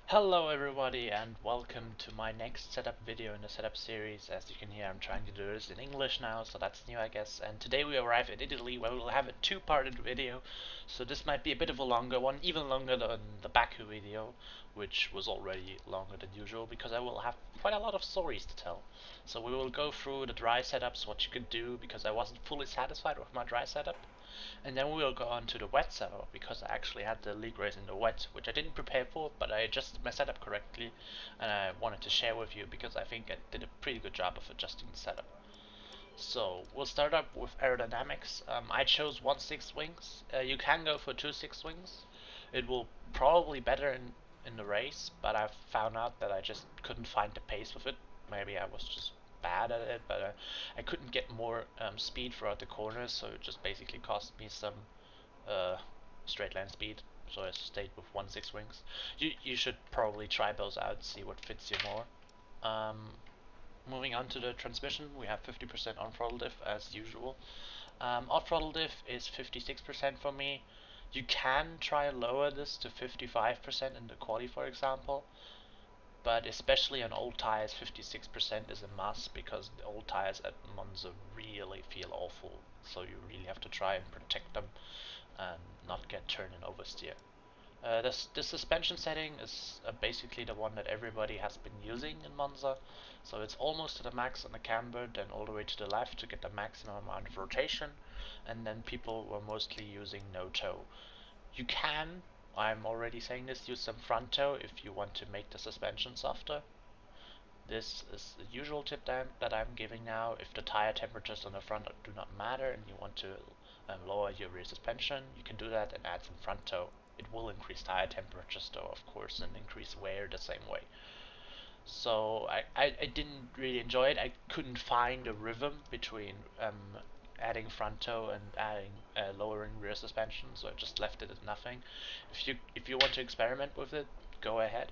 Hello everybody and welcome to my next setup video in the setup series. As you can hear, I'm trying to do this in English now, so that's new I guess. And today we arrive in Italy where we'll have a two-parted video. So this might be a bit of a longer one, even longer than the Baku video, which was already longer than usual because I will have quite a lot of stories to tell. So we will go through the dry setups, what you could do, because I wasn't fully satisfied with my dry setup. And then we'll go on to the wet setup because I actually had the league race in the wet, which I didn't prepare for, but I adjusted my setup correctly, and I wanted to share with you because I think I did a pretty good job of adjusting the setup. So we'll start up with aerodynamics. I chose 1/6 wings. You can go for 2/6 wings. It will probably better in the race, but I found out that I just couldn't find the pace with it. Maybe I was just bad at it, but I couldn't get more speed throughout the corners, so it just basically cost me some uh, straight line speed. So I stayed with 1/6 wings. You should probably try those out, see what fits you more. Um, Moving on to the transmission, we have 50% on throttle diff as usual. Off throttle diff is 56% for me. You can try and lower this to 55% in the quali, for example, but especially on old tires, 56% is a must because the old tires at Monza really feel awful. So you really have to try and protect them and not get turned and oversteer. This suspension setting is basically the one that everybody has been using in Monza, so it's almost to the max on the camber, then all the way to the left to get the maximum amount of rotation, and then people were mostly using no toe. You can, I'm already saying this, use some front toe if you want to make the suspension softer. This is the usual tip that I'm giving now. If the tire temperatures on the front do not matter and you want to lower your rear suspension, you can do that and add some front toe. It will increase tire temperatures though, of course, and increase wear the same way. So I didn't really enjoy it. I couldn't find a rhythm between adding front toe and adding lowering rear suspension, so I just left it at nothing. If you want to experiment with it, go ahead.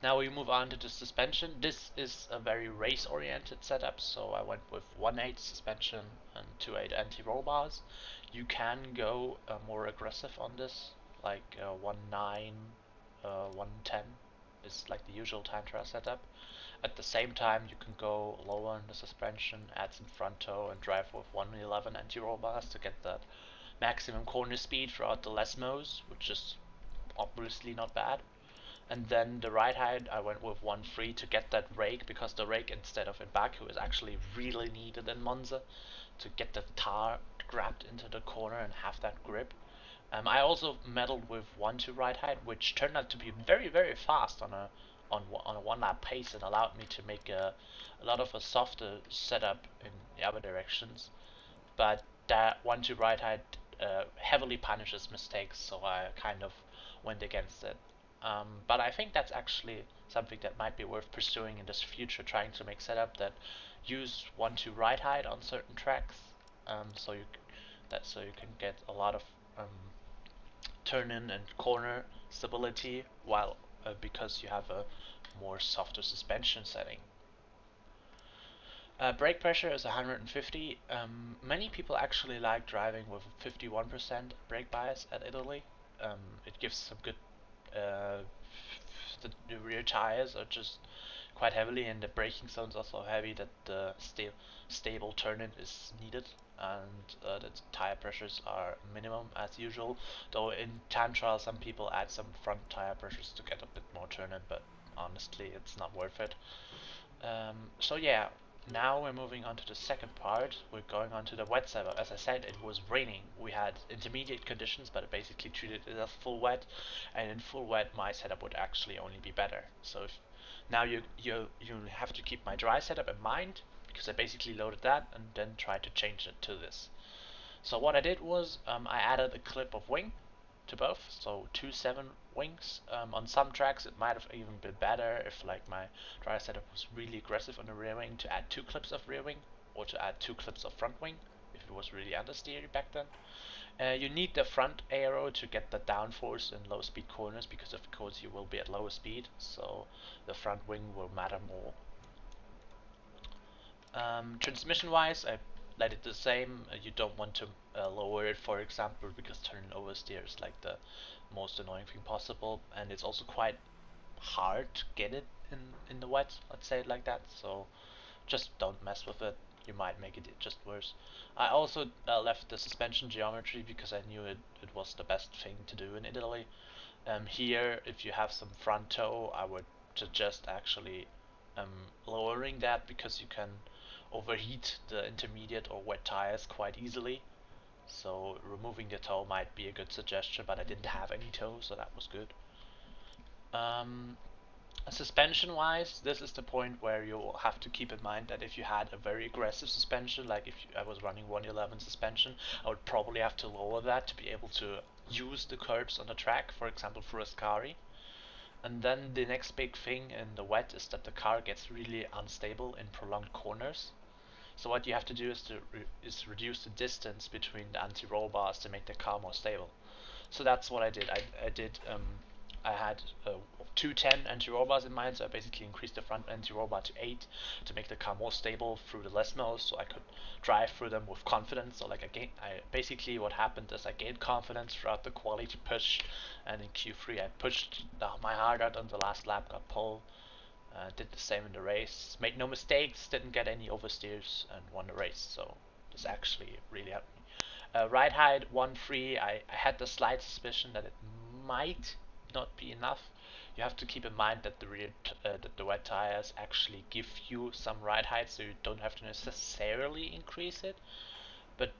Now we move on to the suspension. This is a very race-oriented setup, so I went with 1/8 suspension and 2/8 anti-roll bars. You can go more aggressive on this, like 1/9, 1/10 is like the usual time trial setup. At the same time, you can go lower in the suspension, add some front toe, and drive with 1/11 anti-roll bars to get that maximum corner speed throughout the Lesmos, which is obviously not bad. And then the ride height, I went with 1/3 to get that rake, because the rake instead of in Baku is actually really needed in Monza to get the tar grabbed into the corner and have that grip. I also meddled with 1/2 ride height, which turned out to be very fast on a one lap pace and allowed me to make a lot of a softer setup in the other directions. But that 1/2 ride height heavily punishes mistakes, so I kind of went against it. But I think that's actually something that might be worth pursuing in this future, trying to make setup that use 1/2 ride height on certain tracks, so you can get a lot of turn in and corner stability while because you have a more softer suspension setting. Brake pressure is 150. Many people actually like driving with 51% brake bias at Italy. It gives some good. Uh, the rear tires are just quite heavily, and the braking zones are so heavy that the stable turn-in is needed, and the tire pressures are minimum as usual. Though in time trial, some people add some front tire pressures to get a bit more turn-in, but honestly, it's not worth it. So yeah, now we're moving on to the second part. We're going on to the wet setup. As I said, it was raining. We had intermediate conditions, but it basically treated it as full wet. And in full wet, my setup would actually only be better. So now you have to keep my dry setup in mind, because I basically loaded that and then tried to change it to this. So what I did was I added a clip of wing to both, so 2/7 wings. On some tracks it might have even been better if like my dry setup was really aggressive on the rear wing to add 2 clips of rear wing, or to add 2 clips of front wing if it was really understeery back then. You need the front aero to get the downforce in low speed corners, because of course you will be at lower speed, so the front wing will matter more. Transmission wise, I let it the same. You don't want to lower it, for example, because turn oversteer is like most annoying thing possible, and it's also quite hard to get it in the wet. Let's say it like that. So just don't mess with it. You might make it just worse. I also left the suspension geometry because I knew it was the best thing to do in Italy. Here, if you have some front toe, I would suggest actually lowering that because you can overheat the intermediate or wet tires quite easily. So removing the toe might be a good suggestion, but I didn't have any toe, so that was good. Um, Suspension wise, this is the point where you will have to keep in mind that if you had a very aggressive suspension, like if I was running 111 suspension, I would probably have to lower that to be able to use the curbs on the track, for example for Ascari. And then the next big thing in the wet is that the car gets really unstable in prolonged corners. So what you have to do is reduce the distance between the anti-roll bars to make the car more stable. So that's what I did. I had 210 anti-roll bars in mind, so I basically increased the front anti-roll bar to 8 to make the car more stable through the Lesmos, so I could drive through them with confidence. So like I basically what happened is I gained confidence throughout the quality push, and in Q3 I pushed my heart out on the last lap, got pole. Did the same in the race, made no mistakes, didn't get any oversteers, and won the race. So this actually really helped me. Ride height 1.3. I had the slight suspicion that it might not be enough. You have to keep in mind that that the wet tires actually give you some ride height, so you don't have to necessarily increase it. But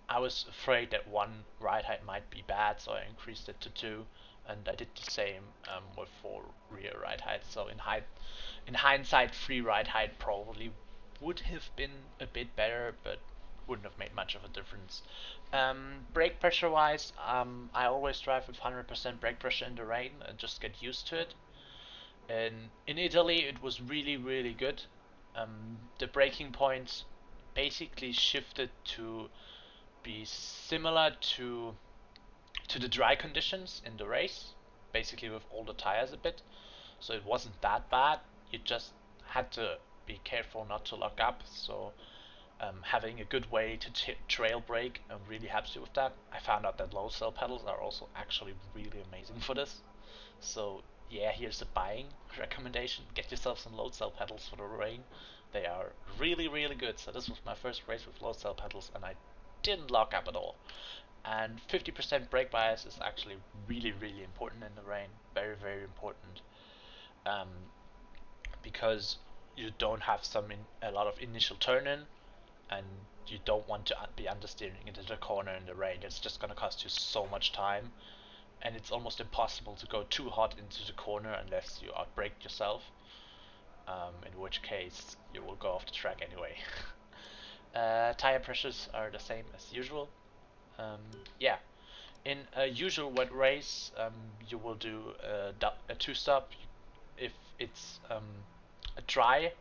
I was afraid that one ride height might be bad, so I increased it to 2, and I did the same with 4 rear ride height. So in hindsight, 3 ride height probably would have been a bit better, but wouldn't have made much of a difference. Brake pressure wise, I always drive with 100% brake pressure in the rain and just get used to it. And in Italy, it was really good. The braking points basically shifted to be similar to the dry conditions in the race, basically with all the tires a bit. So it wasn't that bad. You just had to be careful not to lock up. So having a good way to trail brake really helps you with that. I found out that low cell pedals are also actually really amazing for this. So yeah, here's a buying recommendation. Get yourself some load cell pedals for the rain. They are really good. So this was my first race with load cell pedals, and I didn't lock up at all. And 50% brake bias is actually really important in the rain. Very important. Um, because you don't have a lot of initial turn in, and you don't want to be understeering into the corner in the rain. It's just going to cost you so much time, and it's almost impossible to go too hot into the corner unless you outbrake yourself, in which case you will go off the track anyway. Tire pressures are the same as usual. Um, yeah, in a usual wet race, you will do a two-stop if it's a dry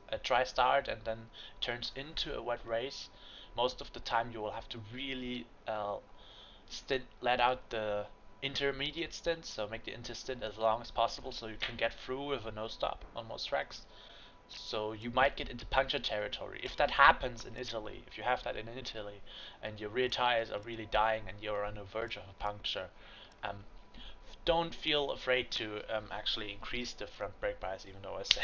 a dry start and then turns into a wet race. Most of the time you will have to really let out the intermediate stint, so make the inter stint as long as possible so you can get through with a no stop on most tracks. So you might get into puncture territory. If that happens in Italy, if you have that in Italy, and your rear tires are really dying and you're on the verge of a puncture, um, don't feel afraid to actually increase the front brake bias, even though I say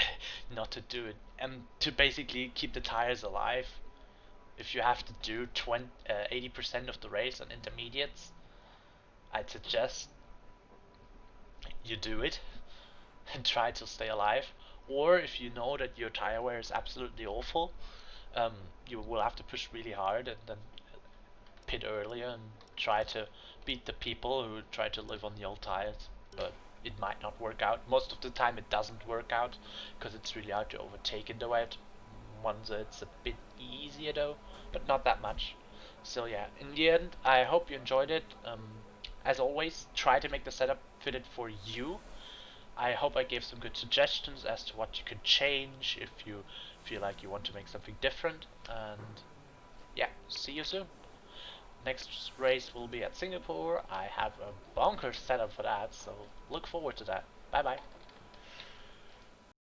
not to do it. And to basically keep the tires alive, if you have to do 80% of the race on intermediates, I'd suggest you do it and try to stay alive. Or if you know that your tire wear is absolutely awful, um, you will have to push really hard and then pit earlier and try to beat the people who try to live on the old tires. But it might not work out. Most of the time it doesn't work out because it's really hard to overtake in the wet. Monza it's a bit easier though, but not that much. So yeah, in the end, I hope you enjoyed it. As always, try to make the setup fitted for you. I hope I gave some good suggestions as to what you could change if you feel like you want to make something different. And yeah, see you soon. Next race will be at Singapore. I have a bonkers setup for that, so look forward to that. Bye bye.